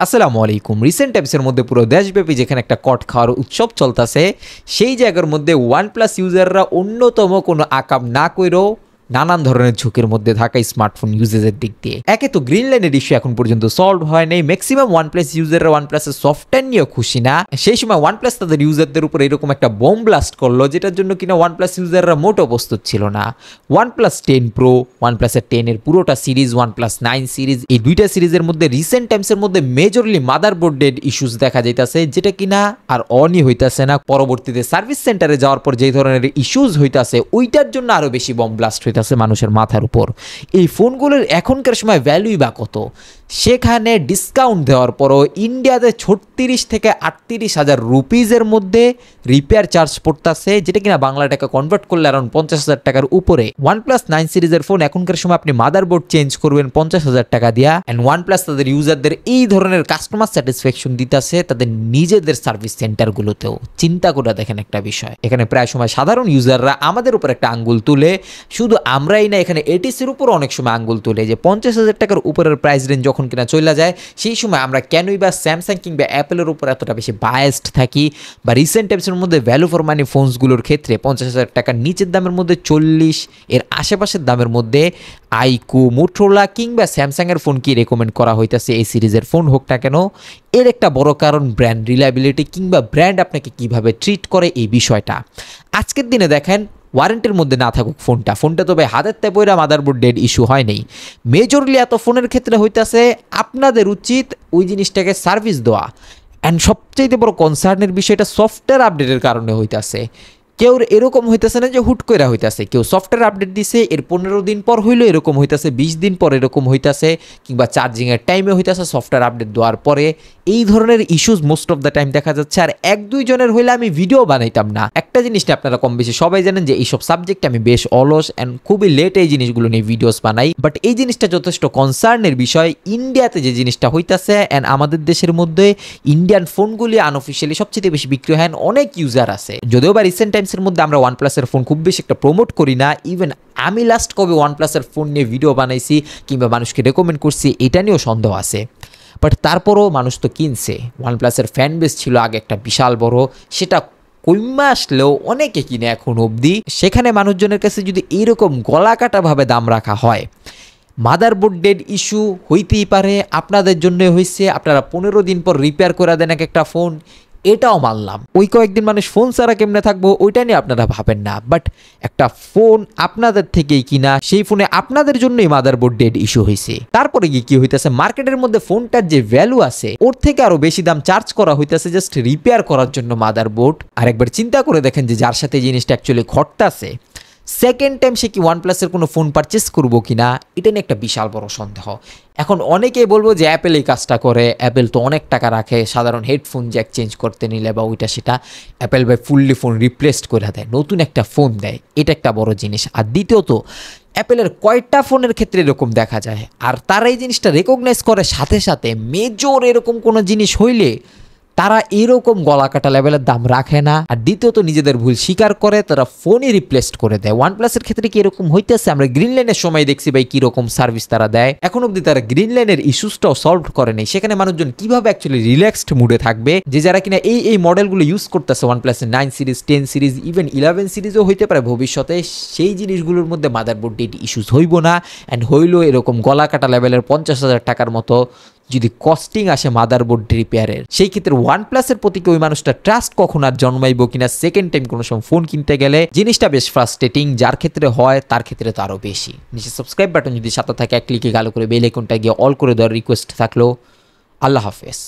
আসসালামু আলাইকুম। রিসেন্ট টাইমসের মধ্যে পুরো দেশব্যাপী যেখানে একটা কট খাওয়ার উৎসব চলতেছে, সেই জায়গার মধ্যে OnePlus ইউজাররা অন্যতম কোনো আকাম না কইরেও নানান ধরনের ঝুঁকির মধ্যে থাকা স্মার্টফোন ইউজেজের দিক দিয়ে একে তো গ্রিন লাইনের ইস্যু এখন পর্যন্ত সলভ হয় নাই। ম্যাক্সিমাম OnePlus ইউজাররা OnePlus-এর সফটওয়্যার নিয়ে খুশি না। সেই সময় OnePlus তাদের ইউজারদের উপর এরকম একটা বোম ব্লাস্ট করলো, যেটার জন্য কিনা OnePlus ইউজাররা মোটেও প্রস্তুত ছিল না। OnePlus 10 Pro, OnePlus-এর 10 এর পুরোটা সিরিজ, OnePlus 9 সিরিজ, এই দুইটা সিরিজের মধ্যে রিসেন্ট টাইমসের মধ্যে মেজরলি মাদারবোর্ড ডেড ইস্যুস দেখা যাইতাছে, যেটা কিনা আর অনই হইতাছে না। পরবর্তীতে সার্ভিস সেন্টারে যাওয়ার পর যে ধরনের ইস্যুস হইতাছে, ওইটার জন্য আরো বেশি বোম ব্লাস্ট হইতাছে মানুষের মাথার উপর। এই ফোনগুলোর এখনকার সময় ভ্যালুই বা কত, সেখানে ডিসকাউন্ট দেওয়ার পরও ইন্ডিয়াতে 36 থেকে 38 হাজার রুপিজের মধ্যে রিপেয়ার চার্জ পড়তেছে, যেটা কিনা বাংলা টাকা কনভার্ট করলে অ্যারাউন্ড 50,000 টাকার উপরে। OnePlus 9 সিরিজের ফোন এখনকার সময় আপনি মাদারবোর্ড চেঞ্জ করবেন 50,000 টাকা দিয়া। অ্যান্ড OnePlus তাদের ইউজারদের এই ধরনের কাস্টমার স্যাটিসফ্যাকশন দিতেছে তাদের নিজেদের সার্ভিস সেন্টারগুলোতেও। চিন্তা করে দেখেন একটা বিষয়, এখানে প্রায় সময় সাধারণ ইউজাররা আমাদের উপর একটা আঙ্গুল তুলে, শুধু আমরাই না, এখানে এটিসির উপর অনেক সময় আঙ্গুল তুলে যে 50,000 টাকার উপরের প্রাইস রেঞ্জ যখন কিনা চলে যায়, সেই সময় আমরা কেনই বা স্যামসাং কিংবা অ্যাপেলের উপর এতটা বেশি বায়াসড থাকি। বা রিসেন্ট টাইমসের মধ্যে ভ্যালু ফর মানি ফোনসগুলোর ক্ষেত্রে 50,000 টাকার নিচের দামের মধ্যে 40, এর আশেপাশের দামের মধ্যে আইকু, মোটরোলা কিংবা স্যামসাংয়ের ফোন কি রেকমেন্ড করা হইতেছে এই সিরিজের ফোন হোক না কেন। এর একটা বড় কারণ ব্র্যান্ড রিলায়েবিলিটি কিংবা ব্র্যান্ড আপনাকে কিভাবে ট্রিট করে এই বিষয়টা। আজকের দিনে দেখেন ওয়ারেন্টির মধ্যে না থাকুক ফোনটা তবে হাতের তেপইরা মাদারবোর্ড ডেড ইস্যু হয় নাই। মেজরলি এত ফোনের ক্ষেত্রে হইতাছে আপনাদের উচিত ওই জিনিসটাকে সার্ভিস দেওয়া। অ্যান্ড সবচেয়ে বড় কনসার্নের বিষয়টা সফটওয়্যার আপডেটের কারণে হইতাছে। কেউ এরকম হইতেছে না যে হুট করে হইতাছে, কেউ সফটওয়্যার আপডেট দিছে এর 15 দিন পর হইলো এরকম হইতাছে, 20 দিন পর এরকম হইতাছে, কিংবা চার্জিংয়ের টাইমে হইতাছে সফটওয়্যার আপডেট দেওয়ার পরে। এই ধরনের issues most of the time দেখা যাচ্ছে। আর 1-2 জনের হইলে আমি ভিডিও বানাইতাম না। একটা জিনিসটা আপনারা কম বেশি সবাই জানেন যে এইসব সাবজেক্টে আমি বেশ অলস অ্যান্ড খুবই লেট এই জিনিসগুলো নিয়ে ভিডিওস বানাই। বাট এই জিনিসটা যথেষ্ট কনসার্নের বিষয়। ইন্ডিয়াতে যে জিনিসটা হইতাছে অ্যান্ড আমাদের দেশের মধ্যে ইন্ডিয়ান ফোনগুলি আনঅফিসিয়ালি সবচেয়ে বেশি বিক্রি হয়, অনেক ইউজার আছে। যদিও বা রিসেন্ট টাইমসের মধ্যে আমরা OnePlus-এর ফোন খুব বেশি একটা প্রমোট করি না। ইভেন আমি লাস্ট কবে OnePlus-এর ফোন নিয়ে ভিডিও বানাইছি কিংবা মানুষকে রেকমেন্ড করছি এটা নিয়েও সন্দেহ আছে। বাট তারপরও মানুষ তো কিনছে। OnePlus-এর ফ্যান বেস ছিল আগে একটা বিশাল বড়, সেটা কইমা আসলেও অনেকে কিনে এখন অবধি। সেখানে মানুষজনের কাছে যদি এইরকম গলাকাটাভাবে দাম রাখা হয়, মাদারবোর্ড ডেড ইস্যু হইতেই পারে, আপনাদের জন্য হয়েছে, আপনারা 15 দিন পর রিপেয়ার করে দেন এক একটা ফোন, এটাও মানলাম। ওই কয়েকদিন মানুষ ফোন ছাড়া কেমনে থাকবো ওইটা নিয়ে আপনারা ভাবেন না। বাট একটা ফোন আপনাদের থেকেই কিনা, সেই ফোনে আপনাদের জন্যই মাদারবোর্ড ডেড ইস্যু হয়েছে। তারপরে গিয়ে কি হইতেছে, মার্কেটের মধ্যে ফোনটার যে ভ্যালু আছে ওর থেকে আরো বেশি দাম চার্জ করা হইতেছে জাস্ট রিপেয়ার করার জন্য মাদারবোর্ড। আর একবার চিন্তা করে দেখেন যে যার সাথে জিনিসটা অ্যাকচুয়ালি ঘটতেছে, সেকেন্ড টাইম সে কি OnePlus-এর কোনো ফোন পারচেস করবো কিনা, এটা নিয়ে একটা বিশাল বড় সন্দেহ। এখন অনেকেই বলবো যে অ্যাপেল এই কাজটা করে, অ্যাপেল তো অনেক টাকা রাখে সাধারণ হেডফোন জ্যাক চেঞ্জ করতে নিলে বা ওইটা সেটা, অ্যাপেল ভাই ফুললি ফোন রিপ্লেসড করে দেয়, নতুন একটা ফোন দেয়, এটা একটা বড় জিনিস। আর দ্বিতীয়ত অ্যাপেলের কয়টা ফোনের ক্ষেত্রে এরকম দেখা যায়, আর তারা এই জিনিসটা রেকগনাইজ করে সাথে সাথে মেজর এরকম কোনো জিনিস হইলে তারা এরকম গলাকাটা লেভেলের দাম রাখে না। আর দ্বিতীয়ত নিজেদের ভুল স্বীকার করে তারা ফোনই রিপ্লেসড করে দেয়। OnePlus-এর ক্ষেত্রে কি এরকম হইতেছে? আমরা গ্রিন লাইনের সময় দেখছি ভাই কিরকম সার্ভিস তারা দেয়। এখন অব্দি তারা গ্রিন লাইনের ইস্যুসটাও সলভ করে নেই। সেখানে মানুষজন কিভাবে অ্যাকচুয়ালি রিল্যাক্সড মুডে থাকবে, যে যারা কিনা এই মডেলগুলো ইউজ করতেছে, OnePlus-এর 9 সিরিজ, 10 সিরিজ, ইভেন 11 সিরিজও হইতে পারে ভবিষ্যতে, সেই জিনিসগুলোর মধ্যে মাদারবোর্ড ডেড ইস্যুস হইব না। অ্যান্ড হইলেও এরকম গলাকাটা লেভেলের 50,000 টাকার মতো যদি কস্টিং আসে মাদারবোর্ড রিপেয়ারের, সেই ক্ষেত্রে OnePlus-এর প্রতি ওই মানুষটা ট্রাস্ট কখন আর জন্মাইব কিনা সেকেন্ড টাইম কোনো সময় ফোন কিনতে গেলে, জিনিসটা বেশ ফ্রাস্ট্রেটিং। যার ক্ষেত্রে হয় তার ক্ষেত্রে তো আরও বেশি। নিচে সাবস্ক্রাইব বাটন যদি সাথে থাকে এক ক্লিকে গালো করে বেল আইকনটা গিয়ে অল করে দেওয়ার রিকোয়েস্ট থাকলো। আল্লাহ হাফেজ।